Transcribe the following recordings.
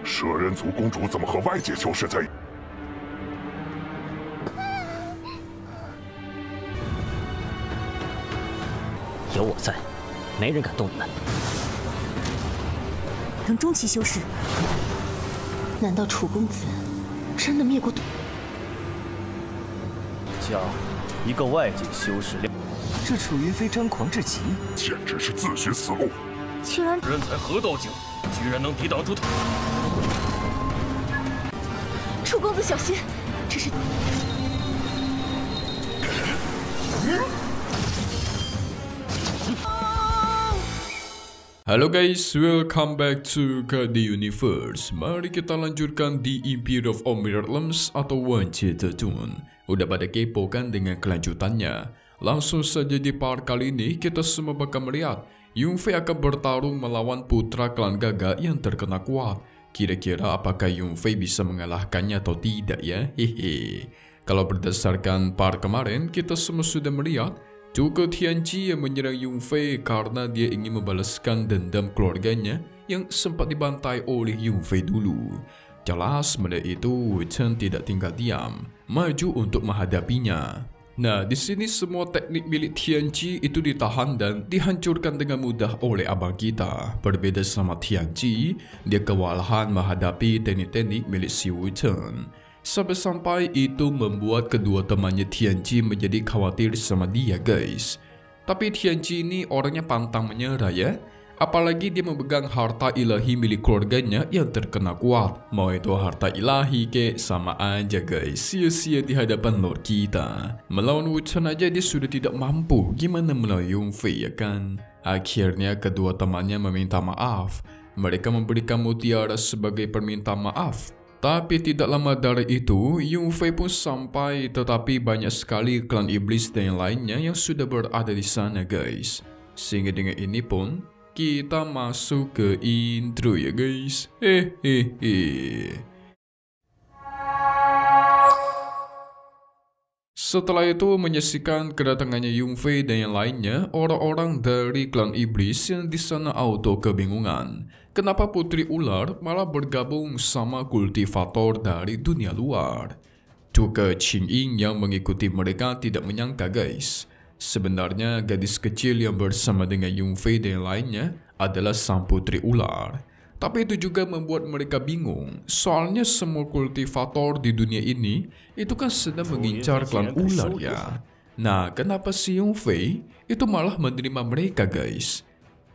蛇人族公主怎么和外界囚室在？有我在，没人敢动你们。等中期修士，难道楚公子真的灭过？将一个外界修士这楚云飞张狂至极，简直是自寻死路。居然人才何道境，居然能抵挡住他！楚公子小心，这是。Halo guys, welcome back to KD Universe. Mari kita lanjutkan di Empire of Mirrorlands atau One Cetadun. Udah pada kepo kan dengan kelanjutannya? Langsung saja di part kali ini kita semua bakal melihat Yunfei akan bertarung melawan putra klan Gaga yang terkena kuat. Kira-kira apakah Yunfei bisa mengalahkannya atau tidak ya? Hehe. Kalau berdasarkan part kemarin, kita semua sudah melihat Zhuge Tianqi yang menyerang Yunfei karena dia ingin membalaskan dendam keluarganya yang sempat dibantai oleh Yunfei dulu. Jelas melihat itu, Wu Chen tidak tinggal diam, maju untuk menghadapinya. Nah, di sini semua teknik milik Tianqi itu ditahan dan dihancurkan dengan mudah oleh abang kita. Berbeda sama Tianqi, dia kewalahan menghadapi teknik-teknik milik si Wu Chen. Sampai-sampai itu membuat kedua temannya Tianqi menjadi khawatir sama dia guys. Tapi Tianqi ini orangnya pantang menyerah ya. Apalagi dia memegang harta ilahi milik keluarganya yang terkena kuat. Mau itu harta ilahi ke sama aja guys. Sia-sia di hadapan Lord kita. Melawan Wu Chen aja dia sudah tidak mampu. Gimana melawan Yunfei ya kan? Akhirnya kedua temannya meminta maaf. Mereka memberikan mutiara sebagai permintaan maaf. Tapi tidak lama dari itu, Yunfei pun sampai, tetapi banyak sekali klan iblis dan yang lainnya yang sudah berada di sana guys. Sehingga dengan ini pun, kita masuk ke intro ya guys. Hehehe. Setelah itu menyaksikan kedatangannya Yunfei dan yang lainnya, orang-orang dari klan iblis yang di sana auto kebingungan. Kenapa putri ular malah bergabung sama kultivator dari dunia luar? Juga Qingying yang mengikuti mereka tidak menyangka guys. Sebenarnya gadis kecil yang bersama dengan Yunfei dan yang lainnya adalah sang putri ular. Tapi itu juga membuat mereka bingung, soalnya semua kultivator di dunia ini itu kan sedang mengincar klan ular ya. Nah, kenapa si Yunfei itu malah menerima mereka guys?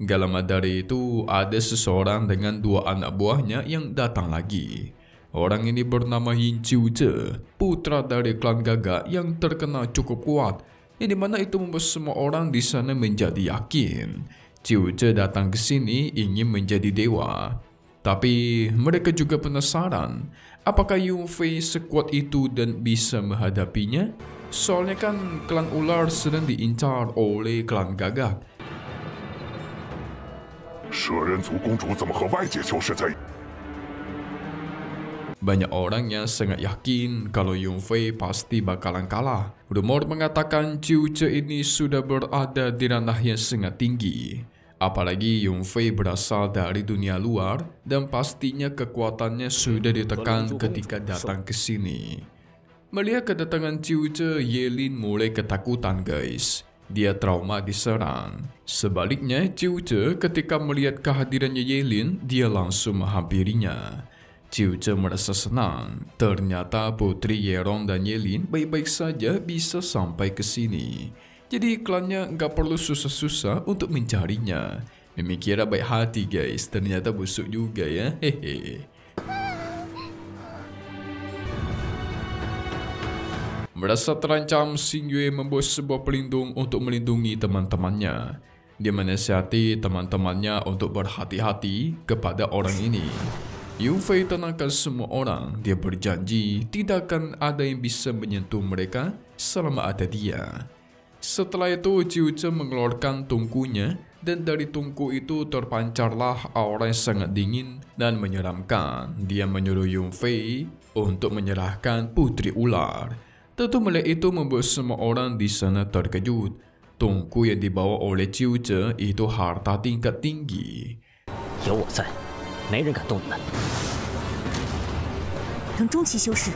Gak lama dari itu ada seseorang dengan dua anak buahnya yang datang lagi. Orang ini bernama Yin Qiuzhe, putra dari klan Gaga yang terkenal cukup kuat, yang dimana itu membuat semua orang di sana menjadi yakin Qiuzhe datang ke sini ingin menjadi dewa. Tapi mereka juga penasaran, apakah Yunfei sekuat itu dan bisa menghadapinya? Soalnya kan klan ular sedang diincar oleh klan Gaga. 蛇人族公主怎么和外界囚室在？ Banyak orang yang sangat yakin kalau Yunfei pasti bakalan kalah. Rumor mengatakan Qiuzhe ini sudah berada di ranah yang sangat tinggi. Apalagi Yunfei berasal dari dunia luar dan pastinya kekuatannya sudah ditekan ketika datang ke sini. Melihat kedatangan Qiuzhe, Yelin mulai ketakutan guys. Dia trauma diserang. Sebaliknya, Qiuzhe ketika melihat kehadirannya Yelin, dia langsung menghampirinya. Qiuzhe merasa senang. Ternyata Putri Yerong dan Yelin baik-baik saja bisa sampai ke sini. Jadi klannya nggak perlu susah-susah untuk mencarinya. Memikirnya baik hati guys, ternyata busuk juga ya. Hehe. Merasa terancam, Xing Yue membuat sebuah pelindung untuk melindungi teman-temannya. Dia menasihati teman-temannya untuk berhati-hati kepada orang ini. Yunfei tenangkan semua orang. Dia berjanji tidak akan ada yang bisa menyentuh mereka selama ada dia. Setelah itu, Qiuzhe mengeluarkan tungkunya dan dari tungku itu terpancarlah aura yang sangat dingin dan menyeramkan. Dia menyuruh Yunfei untuk menyerahkan putri ular. Tentu melihat itu membuat semua orang di sana terkejut. Tungku yang dibawa oleh Qiuzhe itu harta tingkat tinggi. 有我在，没人敢动你们。等中期修士。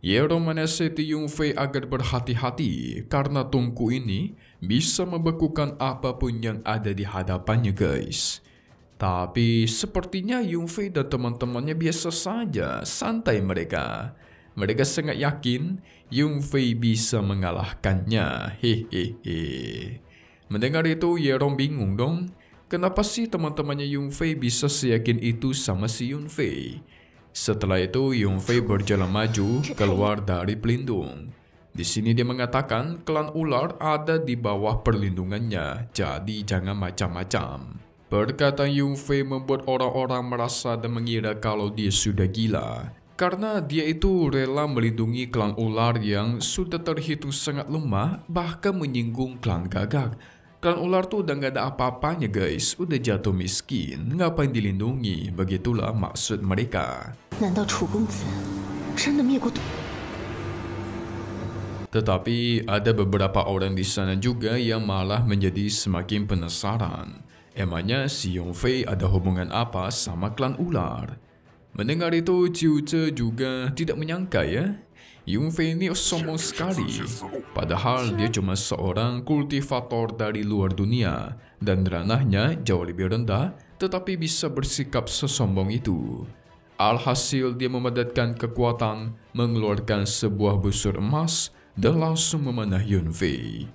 Yerong menasihati Yung Fei agar berhati-hati karena tungku ini bisa membekukan apapun yang ada di hadapannya, guys. Tapi sepertinya Yung Fei dan teman-temannya biasa saja, santai mereka. Mereka sangat yakin Yung Fei bisa mengalahkannya. Hehehe. Mendengar itu, Yerong bingung dong. Kenapa sih teman-temannya Yung Fei bisa seyakin itu sama si Yung Fei? Setelah itu, Yung Fei berjalan maju keluar dari pelindung. Di sini dia mengatakan klan ular ada di bawah perlindungannya, jadi jangan macam-macam. Perkataan Yung Fei membuat orang-orang merasa dan mengira kalau dia sudah gila. Karena dia itu rela melindungi klan ular yang sudah terhitung sangat lemah, bahkan menyinggung klan gagak. Klan ular tuh udah gak ada apa-apanya, guys. Udah jatuh miskin, ngapain dilindungi? Begitulah maksud mereka. Tetapi ada beberapa orang di sana juga yang malah menjadi semakin penasaran. Emangnya si Yung Fei ada hubungan apa sama klan ular? Mendengar itu, Qiu Zhe juga tidak menyangka ya. Yung Fei ini sombong sekali. Padahal dia cuma seorang kultivator dari luar dunia dan ranahnya jauh lebih rendah, tetapi bisa bersikap sesombong itu. Alhasil dia memadatkan kekuatan, mengeluarkan sebuah busur emas dan langsung memanah Yung Fei.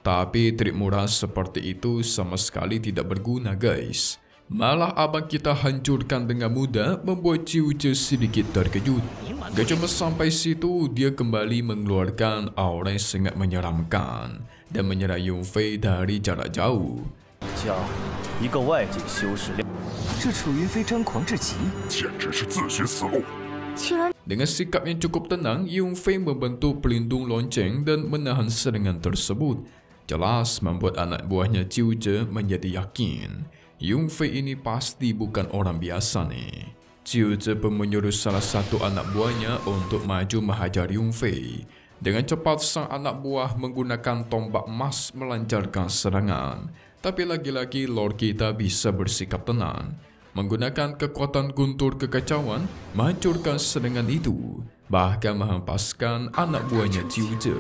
Tapi trik murah seperti itu sama sekali tidak berguna, guys. Malah abang kita hancurkan dengan mudah, membuat Qiu Zhe sedikit terkejut. Gak cuma sampai situ, dia kembali mengeluarkan aura yang sangat menyeramkan dan menyerang Yung Fei dari jarak jauh. 将一个外界修士量，这楚云飞张狂至极， 简直是自寻死路。 Dengan sikap yang cukup tenang, Yung Fei membentuk pelindung lonceng dan menahan serangan tersebut. Jelas membuat anak buahnya Qiu Zhe menjadi yakin Yung Fei ini pasti bukan orang biasa nih. Qiu Zhe pun menyuruh salah satu anak buahnya untuk maju menghajar Yung Fei. Dengan cepat sang anak buah menggunakan tombak emas melancarkan serangan. Tapi lagi-lagi Lord kita bisa bersikap tenang. Menggunakan kekuatan guntur kekacauan, menghancurkan serangan itu. Bahkan menghempaskan anak buahnya Qiu Zhe.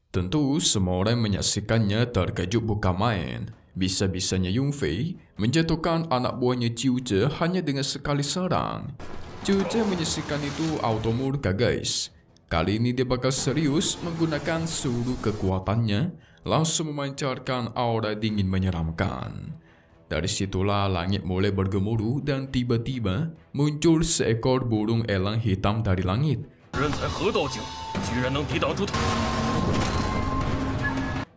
Tentu semua orang menyaksikannya terkejut bukan main. Bisa-bisanya Yung Fei menjatuhkan anak buahnya Qiu Zhe hanya dengan sekali serang. Qiu Zhe menyaksikan itu auto murka, guys. Kali ini dia bakal serius menggunakan seluruh kekuatannya, langsung memancarkan aura dingin menyeramkan. Dari situlah langit mulai bergemuruh dan tiba-tiba muncul seekor burung elang hitam dari langit.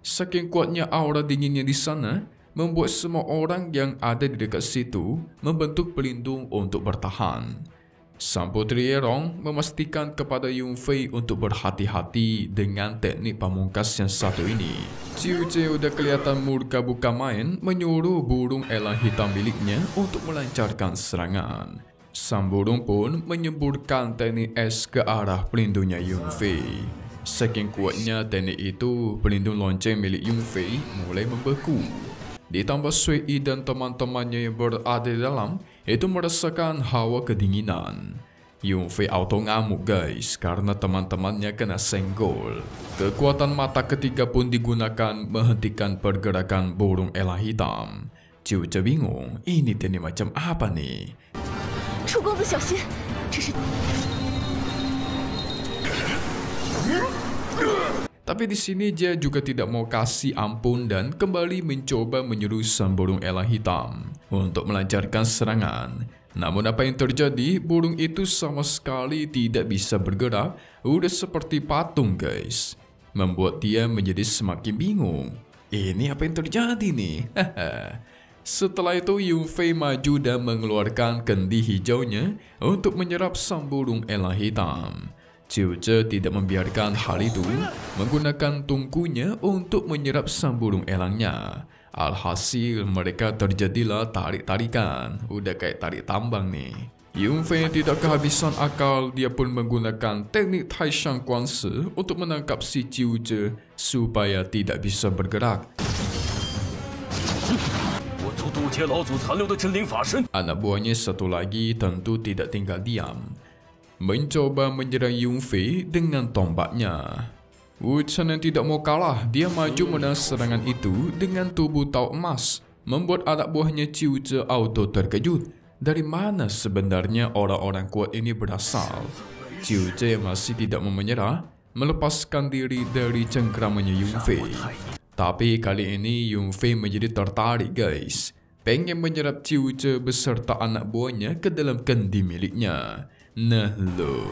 Saking kuatnya aura dinginnya di sana, membuat semua orang yang ada di dekat situ membentuk pelindung untuk bertahan. Sang Putri Yerong memastikan kepada Yung Fei untuk berhati-hati dengan teknik pamungkas yang satu ini. Qiu Zhe udah kelihatan murka bukan main, menyuruh burung elang hitam miliknya untuk melancarkan serangan. Sang burung pun menyemburkan teknik es ke arah pelindungnya Yung Fei. Saking kuatnya teknik itu, pelindung lonceng milik Yung Fei mulai membeku. Ditambah Sui Yi dan teman-temannya yang berada di dalam itu merasakan hawa kedinginan. Yung Fei auto ngamuk, guys, karena teman-temannya kena senggol. Kekuatan mata ketiga pun digunakan menghentikan pergerakan burung elang hitam. Qiu Zhe bingung, ini teknik macam apa nih? 楚公子小心，这是。 Tapi di sini dia juga tidak mau kasih ampun dan kembali mencoba menyuruh sang burung elang hitam untuk melancarkan serangan. Namun apa yang terjadi? Burung itu sama sekali tidak bisa bergerak, udah seperti patung, guys. Membuat dia menjadi semakin bingung. Ini apa yang terjadi nih? Setelah itu Yung Fei maju dan mengeluarkan kendi hijaunya untuk menyerap sang burung elang hitam. Qiu Zhe tidak membiarkan hal itu, menggunakan tungkunya untuk menyerap sang burung elangnya. Alhasil mereka terjadilah tarik-tarikan, udah kayak tarik tambang nih. Yung Fei tidak kehabisan akal, dia pun menggunakan teknik Taishan Kuanse untuk menangkap si Qiu Zhe supaya tidak bisa bergerak. 渡劫老祖残留的真灵法身。 Anak buahnya satu lagi tentu tidak tinggal diam, mencoba menyerang Yunfei dengan tombaknya. Wu Chen yang tidak mau kalah, dia maju menang serangan itu dengan tubuh tau emas, membuat anak buahnya Qiu Zhe auto terkejut. Dari mana sebenarnya orang-orang kuat ini berasal? Qiu Zhe masih tidak mau menyerah, melepaskan diri dari cengkramannya Yunfei. Tapi kali ini Yunfei menjadi tertarik guys, pengen menyerap Qiu Zhe beserta anak buahnya ke dalam kendi miliknya. Nah lo,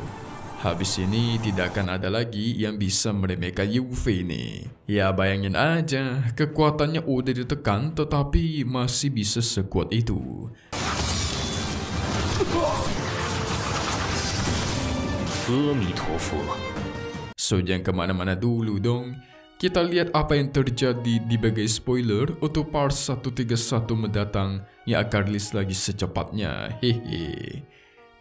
habis ini tidak akan ada lagi yang bisa meremehkan Yunfei ini. Ya bayangin aja, kekuatannya udah ditekan tetapi masih bisa sekuat itu. So jangan kemana-mana dulu dong. Kita lihat apa yang terjadi di bagai spoiler untuk part 131 mendatang yang akan rilis lagi secepatnya. Hehe.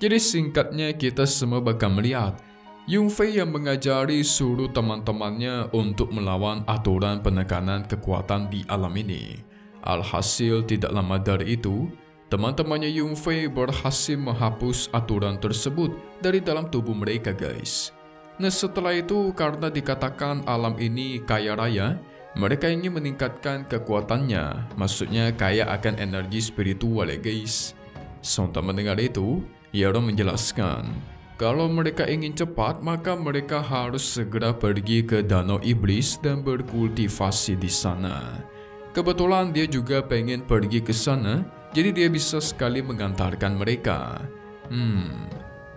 Jadi singkatnya kita semua bakal melihat Yunfei yang mengajari seluruh teman-temannya untuk melawan aturan penekanan kekuatan di alam ini. Alhasil tidak lama dari itu, teman-temannya Yunfei berhasil menghapus aturan tersebut dari dalam tubuh mereka guys. Nah setelah itu karena dikatakan alam ini kaya raya, mereka ingin meningkatkan kekuatannya, maksudnya kaya akan energi spiritual ya guys. Sontak mendengar itu, Yaro menjelaskan, kalau mereka ingin cepat maka mereka harus segera pergi ke Danau Iblis dan berkultivasi di sana. Kebetulan dia juga pengen pergi ke sana, jadi dia bisa sekali mengantarkan mereka.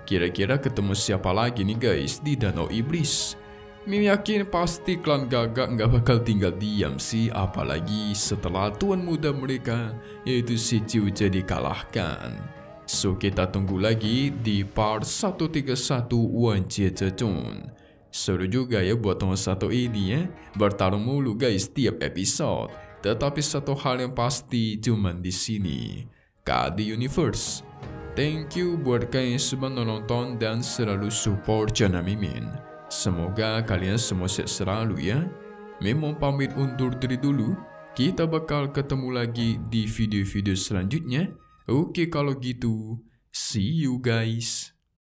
Kira-kira ketemu siapa lagi nih guys di Danau Iblis? Mimi yakin pasti klan Gagak nggak bakal tinggal diam sih, apalagi setelah tuan muda mereka yaitu si Qiu Zhe dikalahkan. So kita tunggu lagi di part 131 Wan Jie Zhe Zhong. Seru juga ya buat nomor 1 ini ya, bertarung mulu guys tiap episode. Tetapi satu hal yang pasti cuman di sini, KD Universe. Thank you buat kalian yang sudah nonton dan selalu support channel Mimin. Semoga kalian semua sehat selalu ya. Memang pamit undur diri dulu. Kita bakal ketemu lagi di video-video selanjutnya. Oke kalau gitu, see you guys.